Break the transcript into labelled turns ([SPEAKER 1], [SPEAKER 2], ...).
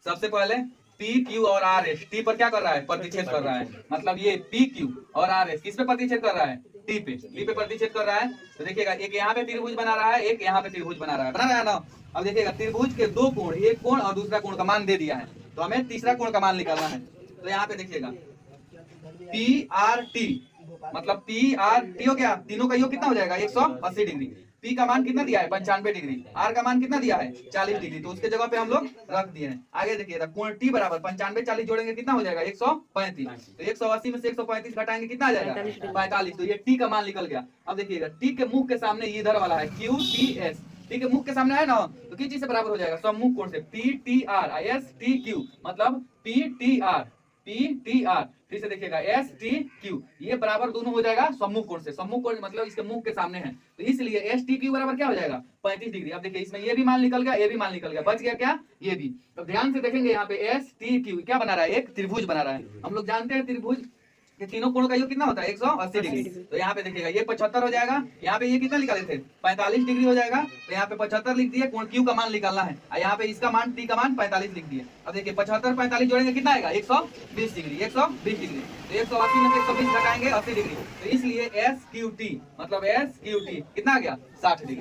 [SPEAKER 1] सबसे पहले P Q और आर एस टी पर क्या कर रहा है, प्रतिच्छेद कर रहा है। मतलब ये पी क्यू और आर एस किस पे प्रतिच्छेद कर रहा है, टी पे प्रतिच्छेद कर रहा है। तो देखिएगा एक यहाँ पे त्रिभुज बना रहा है, एक यहाँ पे त्रिभुज बना रहा है ना। अब देखिएगा त्रिभुज के दो कोण, एक कोण और दूसरा कोण का मान दे दिया है, तो हमें तीसरा कोण का मान निकालना है। तो यहाँ पे देखिएगा पी आर टी, मतलब पी आर टी हो गया, तीनों का योग कितना हो जाएगा 180 डिग्री। पी का मान कितना दिया है 95 डिग्री, आर का मान कितना दिया है 40 डिग्री, तो उसके जगह पे हम लोग रख दिए हैं। आगे देखिएगा कोण टी बराबर 95 40 जोड़ेंगे कितना हो जाएगा 135, तो 180 में से 135 घटाएंगे कितना आ जाएगा 45, तो ये टी का मान निकल गया। अब देखिएगा टी के मुख के सामने इधर वाला है क्यू टी एस, टी के मुख के सामने है ना, तो किस चीज से बराबर हो जाएगा, सम्मुख कोण से, P T R S T Q, मतलब पी टी आर फिर से देखिएगा एस टी क्यू, ये बराबर दोनों हो जाएगा सम्मुख कोण से। सम्मुख कोण मतलब इसके मुख के सामने है, तो इसलिए एस टी क्यू बराबर क्या हो जाएगा 35 डिग्री। अब देखिए इसमें ये भी मान निकल गया, ये भी मान निकल गया, बच गया क्या ये भी। तो ध्यान से देखेंगे यहाँ पे एस टी क्यू क्या बना रहा है, एक त्रिभुज बना रहा है। हम लोग जानते हैं त्रिभुज के तीनों कोणों का योग कितना होता है 180 डिग्री। तो यहाँ पे देखिएगा ये 75 हो जाएगा, यहाँ पे ये कितना निकाले थे 45 डिग्री हो जाएगा, तो यहाँ पे 75 लिख दिए, कोण क्यू का मान निकालना है, यहाँ पे इसका मान टी का मान 45 लिख दिए। अब देखिए 75 45 जोड़ेंगे कितना आएगा 120 डिग्री, 120 डिग्री, तो 180 में से 120 घटाएंगे 80 डिग्री, तो इसलिए एस क्यू टी मतलब एस क्यू टी कितना आ गया 60 डिग्री।